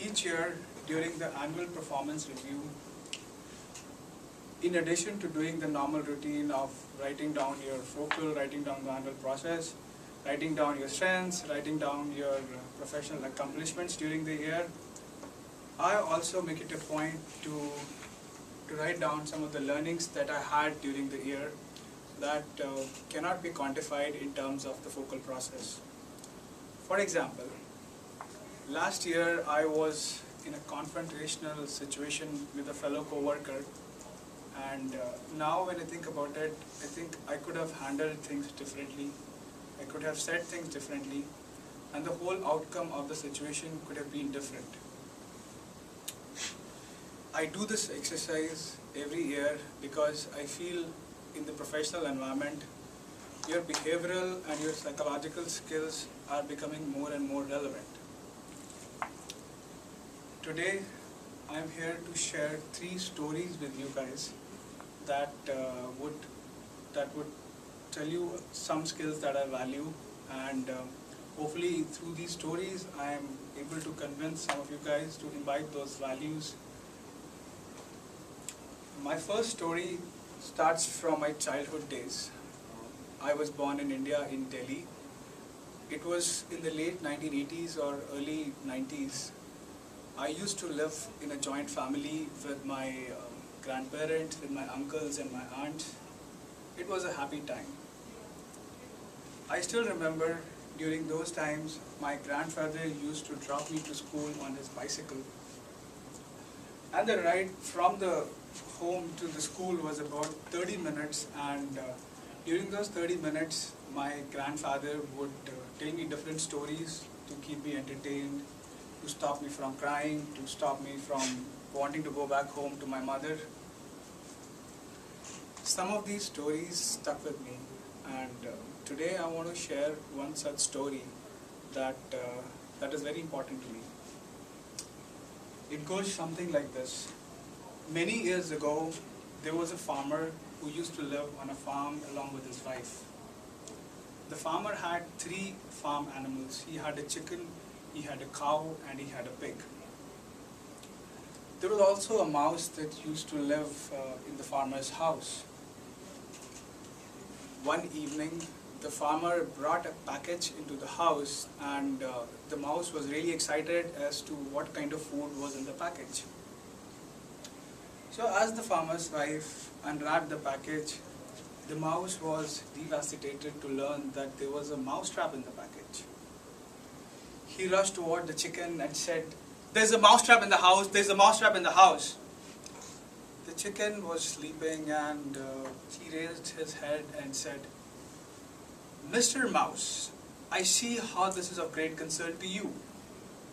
Each year during the annual performance review, in addition to doing the normal routine of writing down your focal, writing down the annual process, writing down your strengths, writing down your professional accomplishments during the year, I also make it a point to write down some of the learnings that I had during the year that cannot be quantified in terms of the focal process. For example, last year I was in a confrontational situation with a fellow co-worker, and now when I think about it, I think I could have handled things differently. I could have said things differently, and the whole outcome of the situation could have been different. I do this exercise every year because I feel in the professional environment, your behavioral and your psychological skills are becoming more and more relevant. Today, I am here to share 3 stories with you guys that would tell you some skills that I value, and hopefully through these stories I am able to convince some of you guys to imbibe those values. My first story starts from my childhood days. I was born in India, in Delhi. It was in the late 1980s or early 90s. I used to live in a joint family with my grandparents, with my uncles and my aunts. It was a happy time. I still remember during those times my grandfather used to drop me to school on his bicycle. And the ride from the home to the school was about 30 minutes, and during those 30 minutes my grandfather would tell me different stories to keep me entertained, to stop me from crying, to stop me from wanting to go back home to my mother. Some of these stories stuck with me, and today I want to share one such story that is very important to me. It goes something like this. Many years ago, there was a farmer who used to live on a farm along with his wife. The farmer had 3 farm animals. He had a chicken, he had a cow, and he had a pig. There was also a mouse that used to live in the farmer's house. One evening, the farmer brought a package into the house, and the mouse was really excited as to what kind of food was in the package. So as the farmer's wife unwrapped the package, the mouse was devastated to learn that there was a mouse trap in the package. He rushed toward the chicken and said, "There's a mouse trap in the house, there's a mouse trap in the house." The chicken was sleeping, and he raised his head and said, "Mr. Mouse, I see how this is of great concern to you,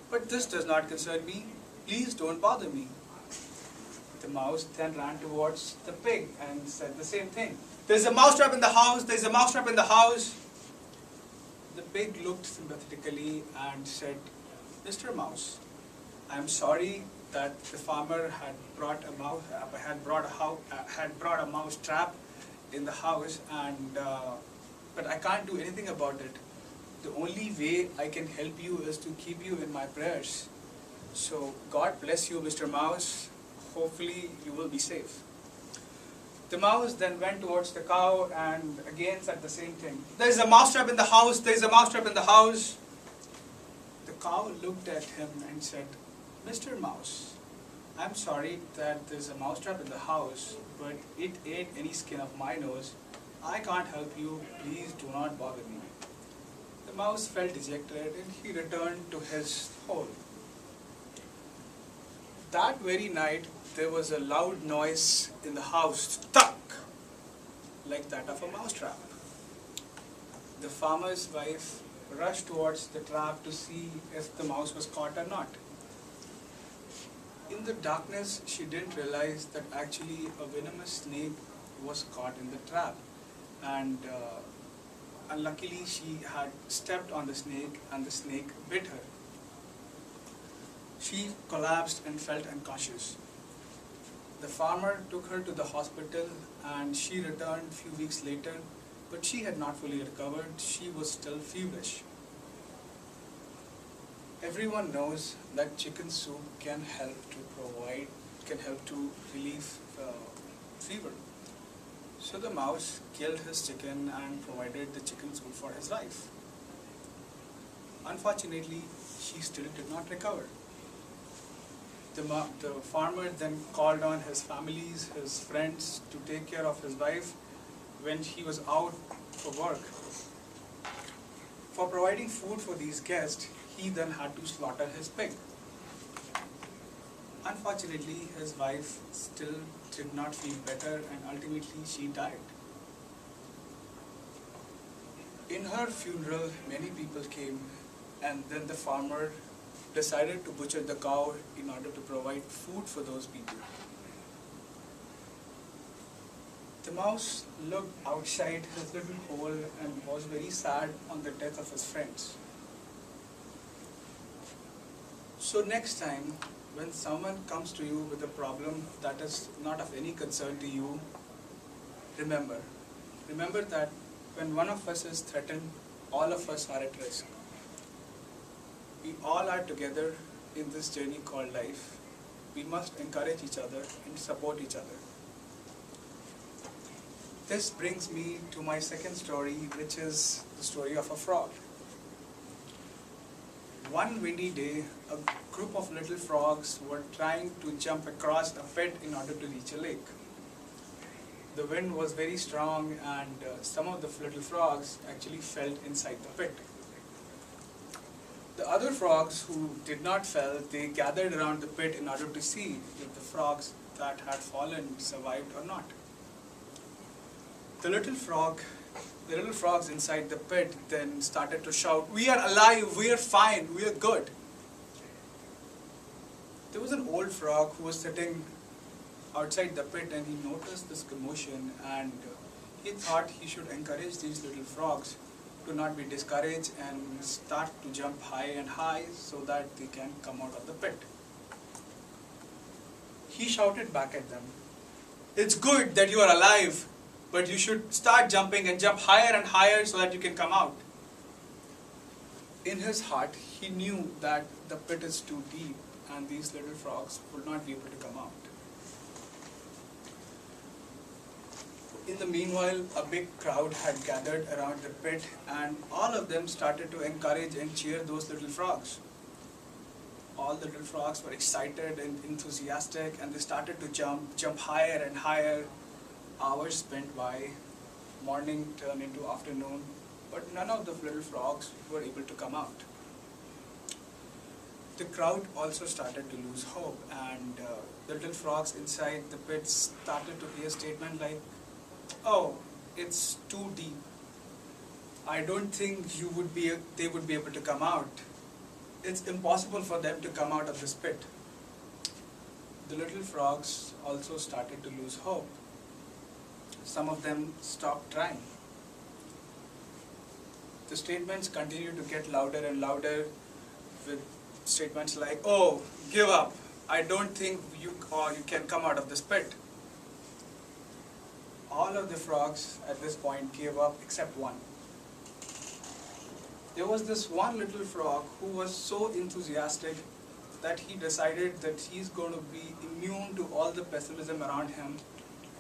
but this does not concern me. Please don't bother me." The mouse then ran towards the pig and said the same thing. "There's a mouse trap in the house, there's a mouse trap in the house." The pig looked sympathetically and said, "Mr. Mouse, I'm sorry that the farmer had brought a mouse trap in the house, and but I can't do anything about it. The only way I can help you is to keep you in my prayers. So God bless you, Mr. Mouse. Hopefully you will be safe." The mouse then went towards the cow and again said the same thing. "There's a mouse trap in the house, there's a mouse trap in the house." The cow looked at him and said, "Mr. Mouse, I'm sorry that there's a mouse trap in the house, but it ate any skin of my nose. I can't help you, please do not bother me." The mouse felt dejected and he returned to his hole. That very night, there was a loud noise in the house, stuck, like that of a mousetrap. The farmer's wife rushed towards the trap to see if the mouse was caught or not. In the darkness, she didn't realize that actually a venomous snake was caught in the trap, and unluckily she had stepped on the snake and the snake bit her. She collapsed and felt unconscious. The farmer took her to the hospital and she returned a few weeks later, but she had not fully recovered. She was still feverish. Everyone knows that chicken soup can help to relieve fever. So the mouse killed his chicken and provided the chicken soup for his wife. Unfortunately, she still did not recover. The farmer then called on his families, his friends to take care of his wife when he was out for work. For providing food for these guests, he then had to slaughter his pig. Unfortunately, his wife still did not feel better and ultimately she died. In her funeral, many people came, and then the farmer decided to butcher the cow in order to provide food for those people. The mouse looked outside his little hole and was very sad on the death of his friends. So next time, when someone comes to you with a problem that is not of any concern to you, remember that when one of us is threatened, all of us are at risk. We all are together in this journey called life. We must encourage each other and support each other. This brings me to my second story, which is the story of a frog. One windy day, a group of little frogs were trying to jump across a pit in order to reach a lake. The wind was very strong and some of the little frogs actually fell inside the pit. The other frogs who did not fall, they gathered around the pit in order to see if the frogs that had fallen survived or not. The little frogs inside the pit then started to shout, "We are alive, we are fine, we are good." There was an old frog who was sitting outside the pit and he noticed this commotion and he thought he should encourage these little frogs to not be discouraged and start to jump high and high so that they can come out of the pit. He shouted back at them, "It's good that you are alive, but you should start jumping and jump higher and higher so that you can come out." In his heart, he knew that the pit is too deep and these little frogs would not be able to come out. In the meanwhile, a big crowd had gathered around the pit and all of them started to encourage and cheer those little frogs. All the little frogs were excited and enthusiastic and they started to jump higher and higher. Hours went by, morning turned into afternoon, but none of the little frogs were able to come out. The crowd also started to lose hope and the little frogs inside the pit started to hear statements like, "Oh, it's too deep. I don't think they would be able to come out. It's impossible for them to come out of this pit." The little frogs also started to lose hope. Some of them stopped trying. The statements continued to get louder and louder with statements like, "Oh, give up. I don't think you can come out of this pit." All of the frogs at this point gave up except one. There was this one little frog who was so enthusiastic that he decided that he's going to be immune to all the pessimism around him,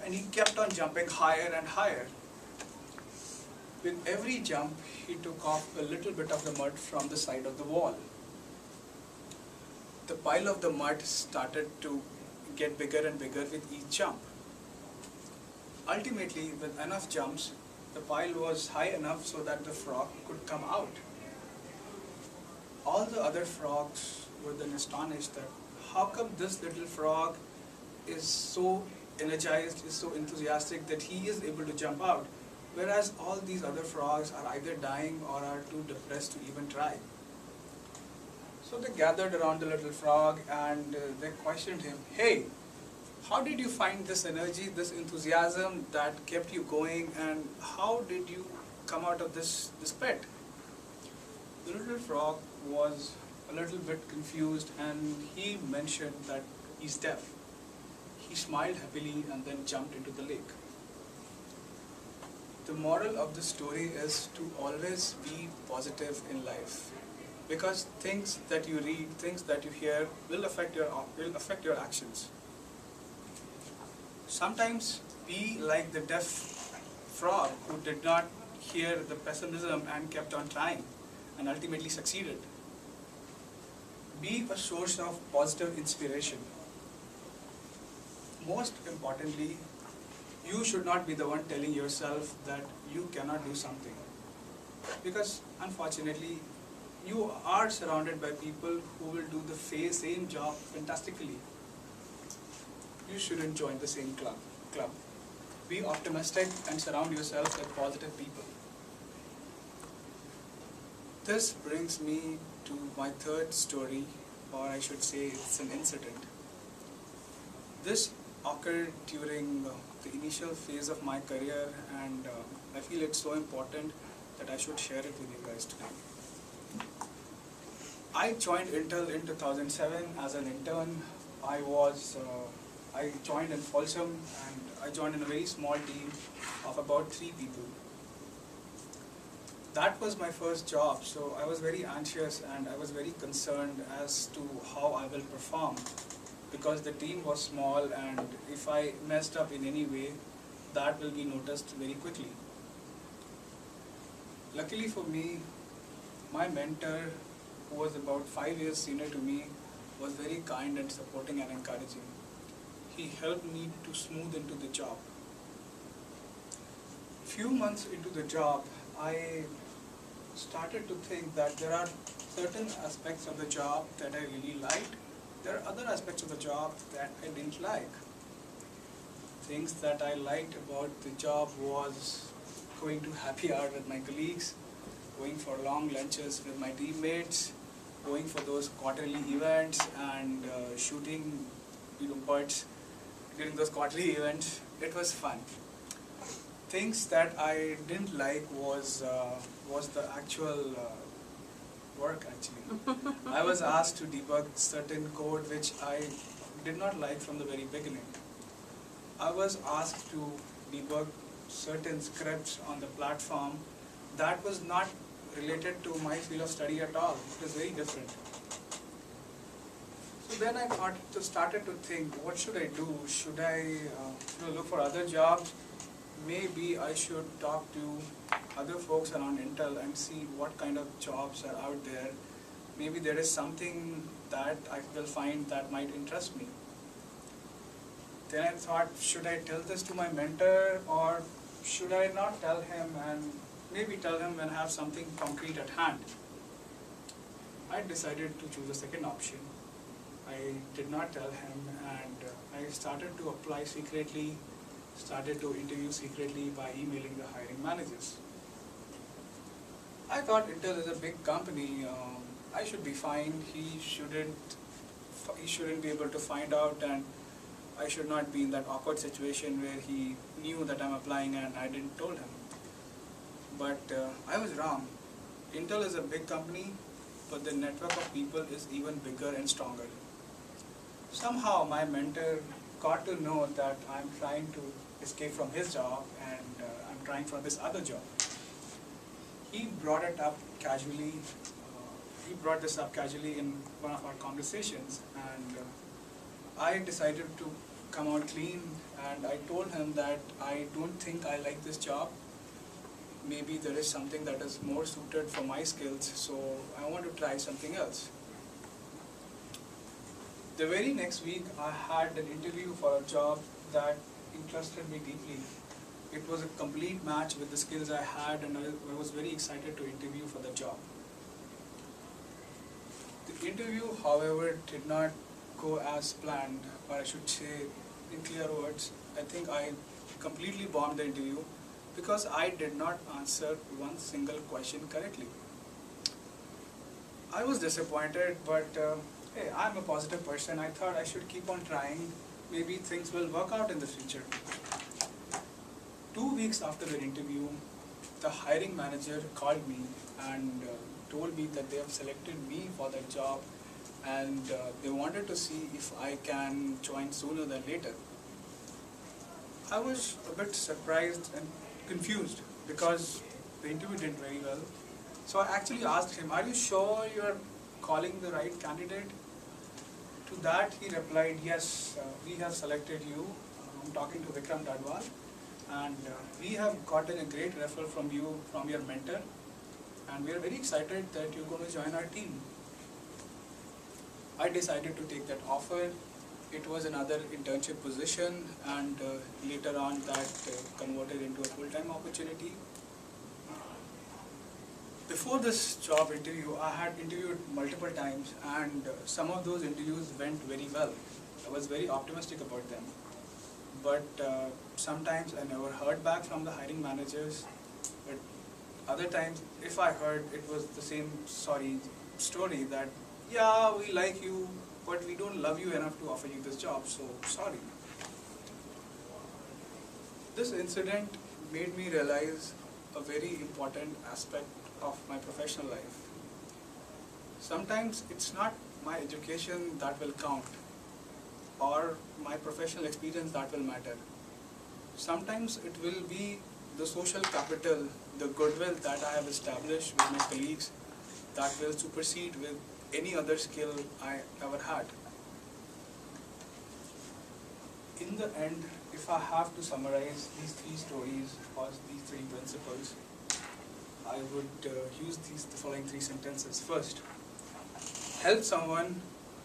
and he kept on jumping higher and higher. With every jump, he took off a little bit of the mud from the side of the wall. The pile of the mud started to get bigger and bigger with each jump. Ultimately, with enough jumps, the pile was high enough so that the frog could come out. All the other frogs were then astonished that how come this little frog is so energized, is so enthusiastic that he is able to jump out, whereas all these other frogs are either dying or are too depressed to even try. So they gathered around the little frog and they questioned him, "Hey, how did you find this energy, this enthusiasm that kept you going, and how did you come out of this pit?" The little frog was a little bit confused and he mentioned that he's deaf. He smiled happily and then jumped into the lake. The moral of the story is to always be positive in life. because things that you read, things that you hear will affect your actions. Sometimes be like the deaf frog who did not hear the pessimism and kept on trying and ultimately succeeded. Be a source of positive inspiration. Most importantly, you should not be the one telling yourself that you cannot do something. Because unfortunately, you are surrounded by people who will do the same job fantastically. You shouldn't join the same club. Be optimistic and surround yourself with positive people. This brings me to my third story, or I should say it's an incident. This occurred during the initial phase of my career, and I feel it's so important that I should share it with you guys today. I joined Intel in 2007 as an intern. I joined in Folsom, and I joined in a very small team of about 3 people. That was my first job, so I was very anxious and I was very concerned as to how I will perform, because the team was small and if I messed up in any way, that will be noticed very quickly. Luckily for me, my mentor, who was about 5 years senior to me, was very kind and supporting and encouraging. He helped me to smooth into the job. Few months into the job, I started to think that there are certain aspects of the job that I really liked. There are other aspects of the job that I didn't like. Things that I liked about the job was going to happy hour with my colleagues, going for long lunches with my teammates, going for those quarterly events and shooting birds during those quarterly events. It was fun. Things that I didn't like was the actual work actually. I was asked to debug certain code which I did not like from the very beginning. I was asked to debug certain scripts on the platform that was not related to my field of study at all. It was very different. So then I started to think, what should I do? Should I look for other jobs? Maybe I should talk to other folks around Intel and see what kind of jobs are out there. Maybe there is something that I will find that might interest me. Then I thought, should I tell this to my mentor or should I not tell him and maybe tell him when I have something concrete at hand? I decided to choose the second option. I did not tell him and I started to apply secretly, started to interview secretly by emailing the hiring managers. I thought Intel is a big company, I should be fine, he shouldn't be able to find out and I should not be in that awkward situation where he knew that I'm applying and I didn't told him. But I was wrong. Intel is a big company, but the network of people is even bigger and stronger. Somehow my mentor got to know that I'm trying to escape from his job and I'm trying for this other job. He brought it up casually. He brought this up casually in one of our conversations, and I decided to come out clean and I told him that I don't think I like this job. Maybe there is something that is more suited for my skills, so I want to try something else. The very next week I had an interview for a job that interested me deeply. It was a complete match with the skills I had and I was very excited to interview for the job. The interview, however, did not go as planned, or I should say in clear words, I think I completely bombed the interview because I did not answer one single question correctly. I was disappointed, but hey, I'm a positive person. I thought I should keep on trying. Maybe things will work out in the future. 2 weeks after the interview, the hiring manager called me and told me that they have selected me for that job and they wanted to see if I can join sooner than later. I was a bit surprised and confused because the interview did very well. So I actually asked him, are you sure you're calling the right candidate? To that he replied, yes, we have selected you. I'm talking to Vikram Dadwal, and we have gotten a great referral from you, from your mentor, and we are very excited that you're going to join our team. I decided to take that offer. It was another internship position, and later on that converted into a full-time opportunity. Before this job interview, I had interviewed multiple times, and some of those interviews went very well. I was very optimistic about them. But sometimes I never heard back from the hiring managers. But other times, if I heard, it was the same story that, yeah, we like you, but we don't love you enough to offer you this job, so sorry. This incident made me realize a very important aspect of my professional life. Sometimes it's not my education that will count or my professional experience that will matter. Sometimes it will be the social capital, the goodwill that I have established with my colleagues that will supersede with any other skill I ever had. In the end, if I have to summarize these three stories or these three principles, I would use the following three sentences. First, help someone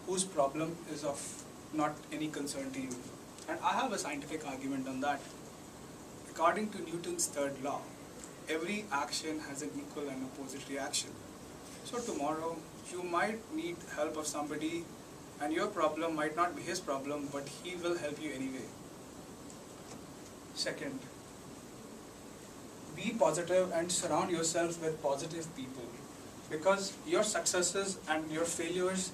whose problem is of not any concern to you. And I have a scientific argument on that. According to Newton's third law, every action has an equal and opposite reaction. So tomorrow, you might need help of somebody, and your problem might not be his problem, but he will help you anyway. Second, be positive and surround yourself with positive people, because your successes and your failures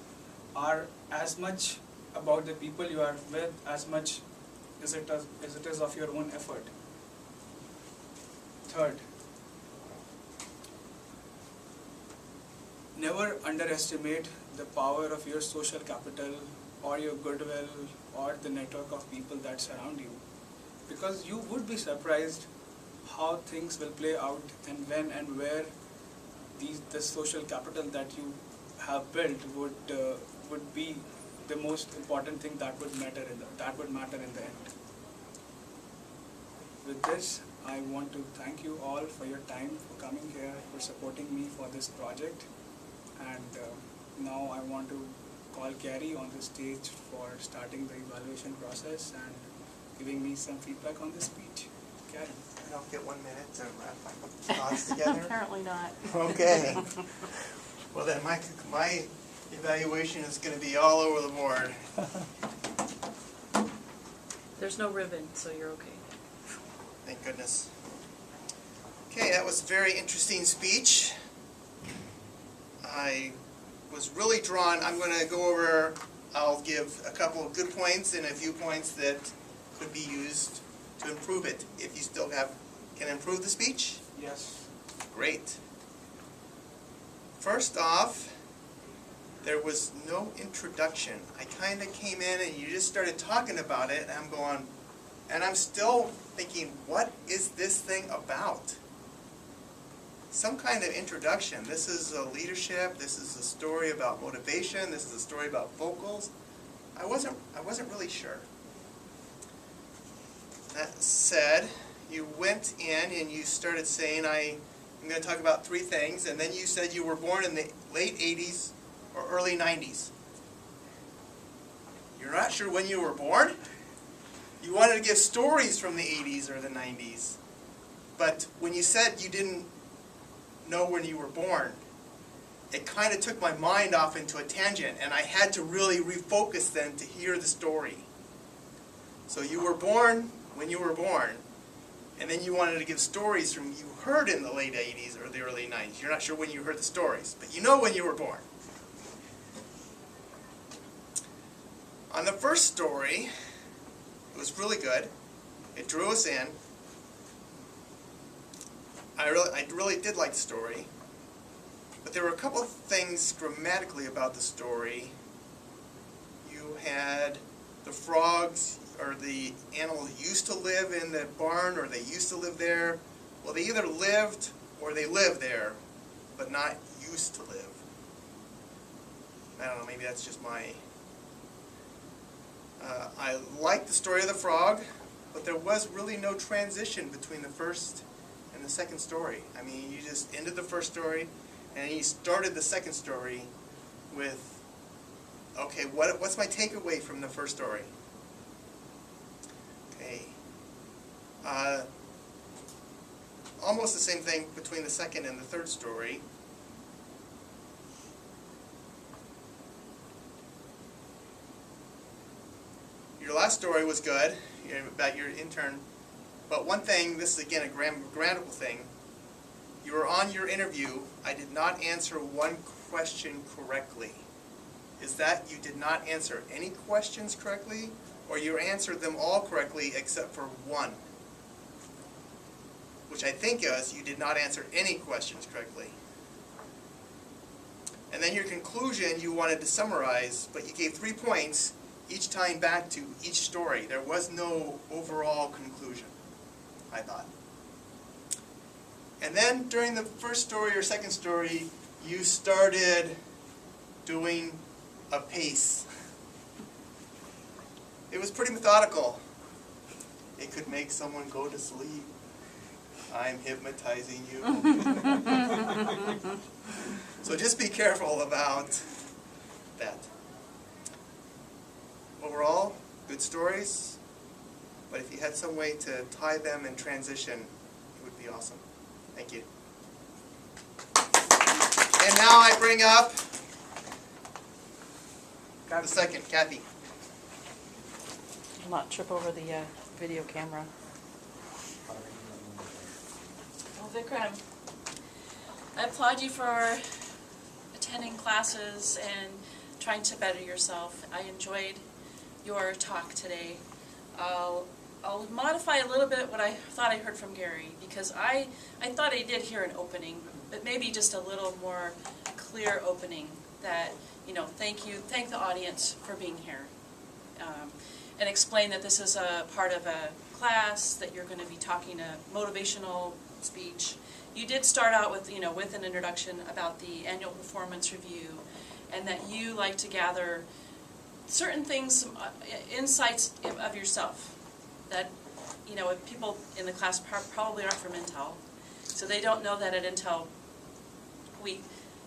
are as much about the people you are with as much as it is of your own effort. Third, never underestimate the power of your social capital or your goodwill or the network of people that surround you, because you would be surprised how things will play out and when and where the social capital that you have built would be the most important thing that would matter in the end. With this, I want to thank you all for your time, for coming here, for supporting me for this project, and now I want to call Carrie on the stage for starting the evaluation process and giving me some feedback on the speech. Carrie. I'll get 1 minute to wrap my thoughts together. Apparently not. Okay. Well then, my evaluation is going to be all over the board. There's no ribbon, so you're okay. Thank goodness. Okay, that was a very interesting speech. I was really drawn. I'm going to go over, I'll give a couple of good points and a few points that could be used to improve it. If you still can improve the speech? Yes. Great. First off, there was no introduction. I kind of came in and you just started talking about it, and I'm going, and I'm still thinking, what is this thing about? Some kind of introduction. This is a leadership, this is a story about motivation, this is a story about vocals. I wasn't really sure. That said, you went in and you started saying, I'm going to talk about three things, and then you said you were born in the late 80s or early 90s. You're not sure when you were born? You wanted to give stories from the 80s or the 90s. But when you said you didn't know when you were born, it kind of took my mind off into a tangent, and I had to really refocus then to hear the story. So you were born when you were born, and then you wanted to give stories from you heard in the late 80s or the early 90s. You're not sure when you heard the stories, but you know when you were born. On the first story, it was really good. It drew us in. I really did like the story, but there were a couple of things grammatically about the story. You had the frogs, or the animals, used to live in the barn, or they used to live there. Well, they either lived or they live there. but not used to live. I don't know, maybe that's just my... I like the story of the frog, but there was really no transition between the first and the second story. I mean, you just ended the first story, and you started the second story with, okay, what's my takeaway from the first story? Okay. Almost the same thing between the second and the third story. Your last story was good, about your intern. But one thing, this is again a grammatical thing, you were on your interview, I did not answer one question correctly. Is that you did not answer any questions correctly, or you answered them all correctly except for one? Which I think is you did not answer any questions correctly. And then your conclusion you wanted to summarize, but you gave 3 points, each tying back to each story. There was no overall conclusion, I thought. And then during the first story or second story, you started doing a pace. It was pretty methodical. It could make someone go to sleep. I'm hypnotizing you. So just be careful about that. Overall, good stories, but if you had some way to tie them in transition, it would be awesome. Thank you. And now I bring up the second, Kathy. I'll not trip over the video camera. Well, Vikram, I applaud you for attending classes and trying to better yourself. I enjoyed your talk today. I'll modify a little bit what I thought I heard from Gary, because I thought I did hear an opening, but maybe just a little more clear opening that, you know, thank the audience for being here. And explain that this is a part of a class, that you're going to be talking a motivational speech. You did start out with, you know, with an introduction about the annual performance review, and that you like to gather certain things, insights of yourself that, you know, if people in the class probably aren't from Intel, so they don't know that at Intel we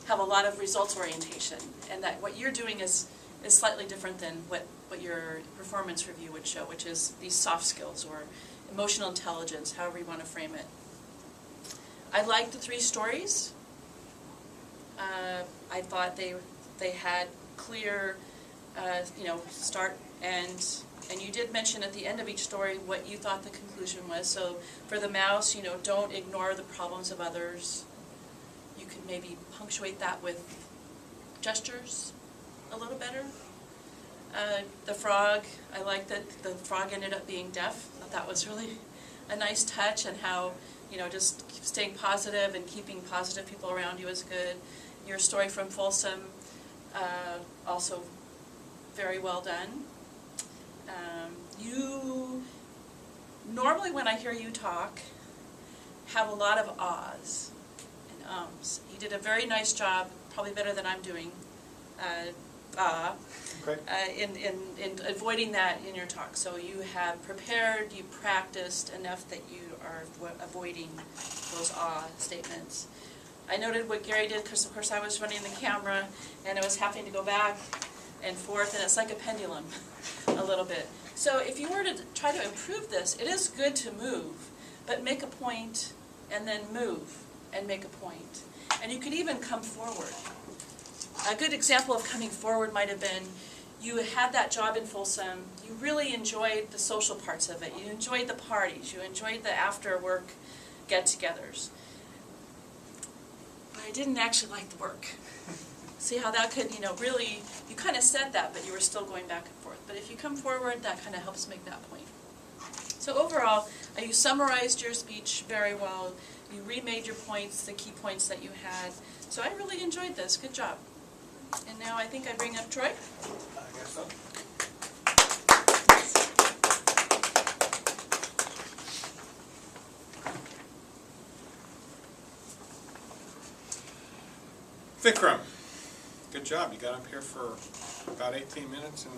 have a lot of results orientation, and that what you're doing is slightly different than what your performance review would show, which is these soft skills or emotional intelligence, however you want to frame it. I liked the 3 stories. I thought they had clear, you know, start and you did mention at the end of each story what you thought the conclusion was. So for the mouse, you know, don't ignore the problems of others. You could maybe punctuate that with gestures a little better. The frog, I like that the frog ended up being deaf. I thought that was really a nice touch, and how, you know, just staying positive and keeping positive people around you is good. Your story from Folsom, also very well done. You, normally when I hear you talk, have a lot of ahs and ums. You did a very nice job, probably better than I'm doing, Okay. in avoiding that in your talk. So you have prepared, you practiced enough that you are avoiding those statements. I noted what Gary did, because of course I was running the camera and I was having to go back and forth, and it's like a pendulum a little bit. So if you were to try to improve this, it is good to move, but make a point and then move and make a point. And you could even come forward. A good example of coming forward might have been, you had that job in Folsom, you really enjoyed the social parts of it, you enjoyed the parties, you enjoyed the after-work get-togethers. But I didn't actually like the work. See how that could, you know, really, you kind of said that, but you were still going back and forth. But if you come forward, that kind of helps make that point. So overall, you summarized your speech very well, you remade your points, the key points that you had. So I really enjoyed this. Good job. And now I think I bring up Troy. I guess so. Vikram, good job. You got up here for about 18 minutes and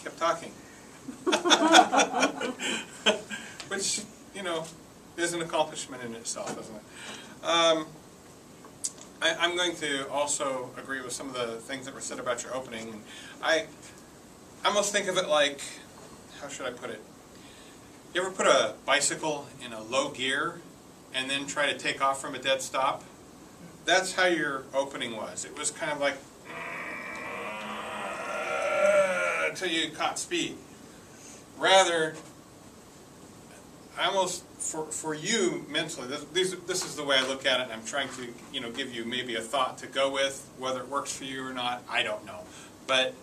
kept talking. Which, you know, is an accomplishment in itself, isn't it? I'm going to also agree with some of the things that were said about your opening. I almost think of it like, how should I put it? You ever put a bicycle in a low gear and then try to take off from a dead stop? That's how your opening was. It was kind of like, until you caught speed. Rather, I almost, for you mentally, this is the way I look at it, and I'm trying to, you know, give you maybe a thought to go with. Whether it works for you or not, I don't know. But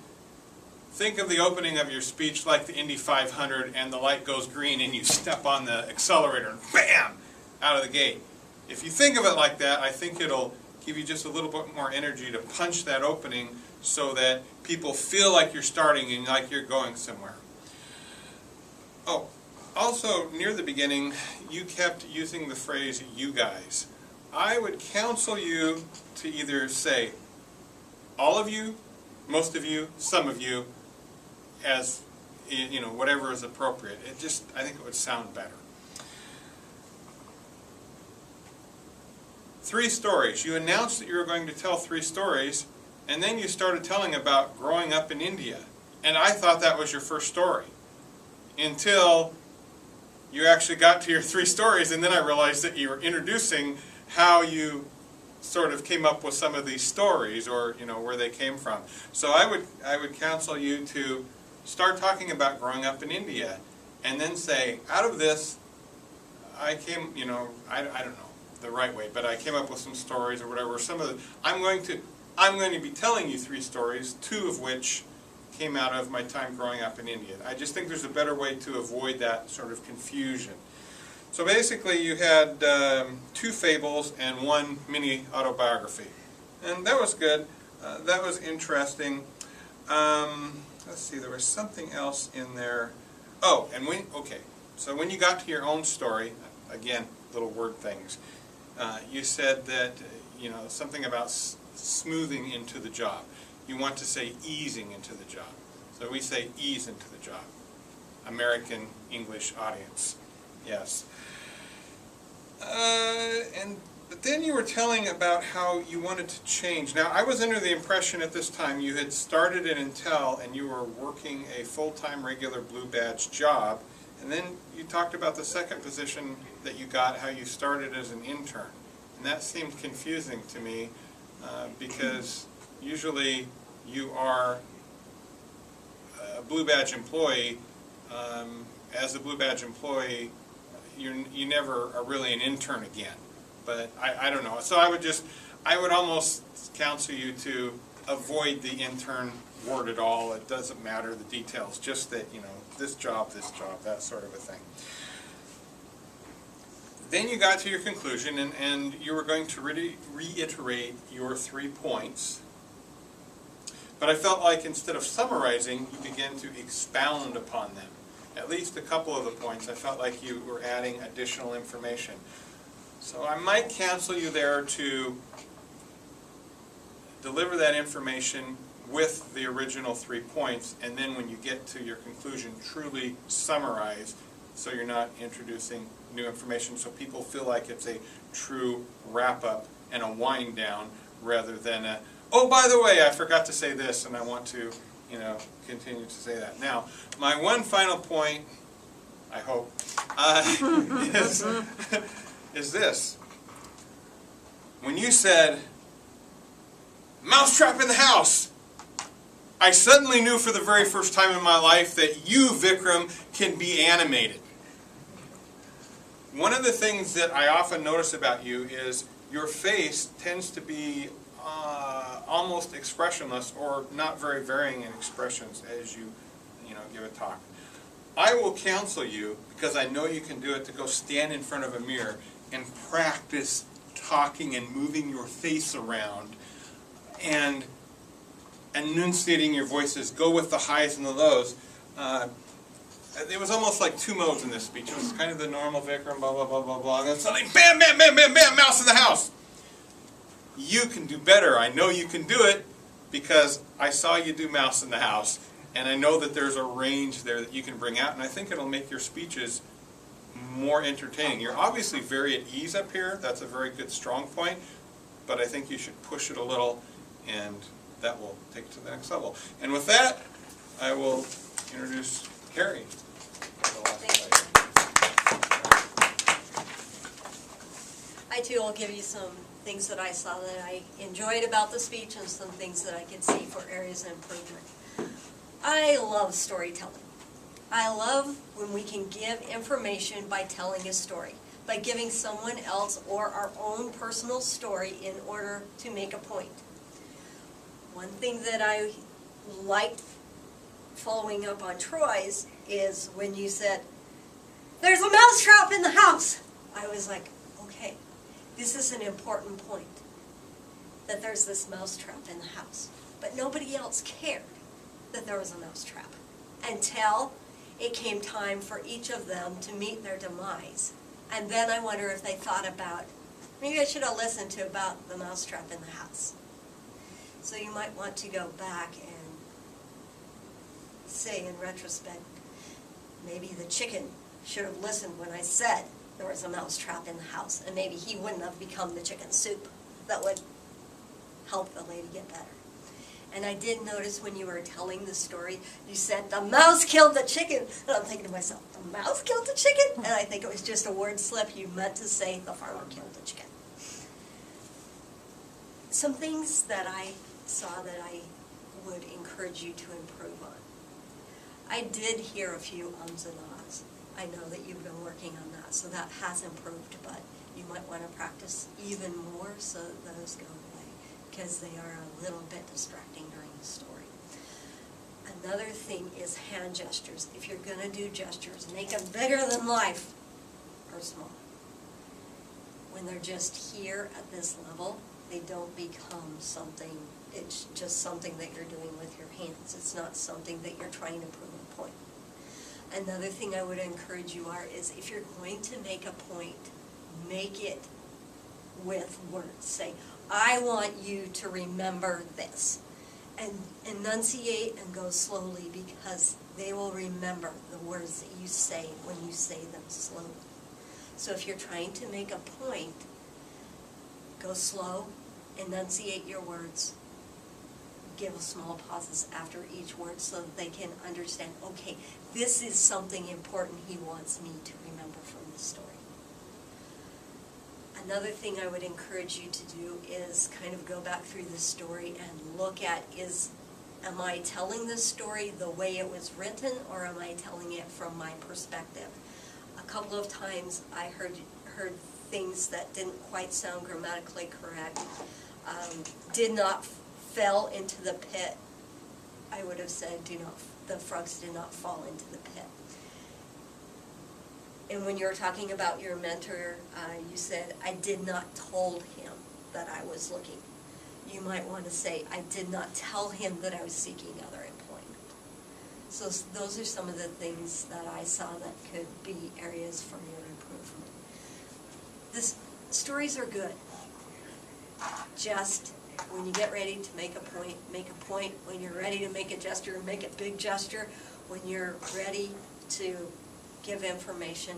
think of the opening of your speech like the Indy 500, and the light goes green, and you step on the accelerator, and bam, out of the gate. If you think of it like that, I think it'll give you just a little bit more energy to punch that opening so that people feel like you're starting and like you're going somewhere. Oh, also, near the beginning, you kept using the phrase, you guys. I would counsel you to either say, all of you, most of you, some of you, as, you know, whatever is appropriate. It just, I think it would sound better. 3 stories. You announced that you were going to tell 3 stories, and then you started telling about growing up in India. And I thought that was your first story. Until you actually got to your 3 stories, and then I realized that you were introducing how you sort of came up with some of these stories, or, you know, where they came from. So I would counsel you to start talking about growing up in India, and then say, out of this, I came, you know, I don't know the right way, but I came up with some stories or whatever. Some of the, I'm going to be telling you 3 stories, 2 of which came out of my time growing up in India. I just think there's a better way to avoid that sort of confusion. So basically you had 2 fables and 1 mini autobiography. And that was good. That was interesting. Let's see, there was something else in there. Oh, and so when you got to your own story, again, little word things, you said that, you know, something about smoothing into the job. You want to say easing into the job. So we say ease into the job. American English audience. Yes. But then you were telling about how you wanted to change. Now, I was under the impression at this time you had started at Intel and you were working a full-time regular blue badge job. And then you talked about the second position that you got, how you started as an intern. And that seemed confusing to me because usually you are a blue badge employee. As a blue badge employee, you never are really an intern again. But I don't know. So I would almost counsel you to avoid the intern word at all. It doesn't matter, the details, just that, you know, this job, that sort of a thing. Then you got to your conclusion, and you were going to reiterate your 3 points. But I felt like instead of summarizing, you began to expound upon them. At least a couple of the points, I felt like you were adding additional information. So I might counsel you there to deliver that information with the original 3 points, and then when you get to your conclusion, truly summarize so you're not introducing new information, so people feel like it's a true wrap-up and a wind-down rather than a, oh, by the way, I forgot to say this, and I want to, you know, continue to say that. Now, my one final point, I hope, is this. When you said, mousetrap in the house, I suddenly knew for the very first time in my life that you, Vikram, can be animated. One of the things that I often notice about you is your face tends to be almost expressionless or not very varying in expressions as you give a talk. I will counsel you, because I know you can do it, to go stand in front of a mirror and practice talking and moving your face around and enunciating your voices. Go with the highs and the lows. It was almost like 2 modes in this speech. It was kind of the normal Vikram, blah, blah, blah, blah, blah, and then suddenly, bam, bam, bam, bam, bam, mouse in the house. you can do better. I know you can do it because I saw you do Mouse in the House, and I know that there's a range there that you can bring out, and I think it'll make your speeches more entertaining. You're obviously very at ease up here. That's a very good strong point, but I think you should push it a little, and that will take it to the next level. And with that, I will introduce Carrie. I too will give you some things that I saw that I enjoyed about the speech and some things that I could see for areas of improvement. I love storytelling. I love when we can give information by telling a story, by giving someone else or our own personal story in order to make a point. One thing that I liked following up on Troy's is when you said, "There's a mousetrap in the house." I was like, okay, this is an important point, that there's this mousetrap in the house. But nobody else cared that there was a mousetrap until it came time for each of them to meet their demise. And then I wonder if they thought about, maybe I should have listened to about the mousetrap in the house. So you might want to go back and say in retrospect, maybe the chicken should have listened when I said there was a mousetrap in the house, and maybe he wouldn't have become the chicken soup. That would help the lady get better. And I did notice when you were telling the story, you said, "The mouse killed the chicken." And I'm thinking to myself, the mouse killed the chicken? And I think it was just a word slip. You meant to say the farmer killed the chicken. Some things that I saw that I would encourage you to improve on. I did hear a few ums and ahs. I know that you've been working on that, so that has improved, but you might want to practice even more so that those go away, because they are a little bit distracting during the story. Another thing is hand gestures. If you're going to do gestures, make them bigger than life or small. When they're just here at this level, they don't become something, it's just something that you're doing with your hands. It's not something that you're trying to prove a point. Another thing I would encourage you is if you're going to make a point, make it with words. Say, "I want you to remember this." And enunciate and go slowly, because they will remember the words that you say when you say them slowly. So if you're trying to make a point, go slow, enunciate your words, give small pauses after each word so that they can understand, okay, this is something important he wants me to remember from the story. Another thing I would encourage you to do is kind of go back through the story and look at, am I telling this story the way it was written, or am I telling it from my perspective? A couple of times I heard things that didn't quite sound grammatically correct, did not fell into the pit. I would have said, the frogs did not fall into the pit. And when you were talking about your mentor, you said, "I did not told him that I was looking." You might want to say, "I did not tell him that I was seeking other employment." So those are some of the things that I saw that could be areas for your improvement. The stories are good. Just when you get ready to make a point, make a point. When you're ready to make a gesture, make a big gesture. When you're ready to give information,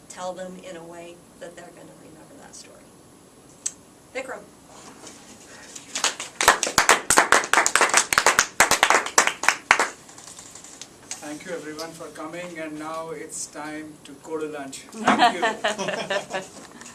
tell them in a way that they're going to remember that story. Vikram. Thank you everyone for coming, and now it's time to go to lunch. Thank you.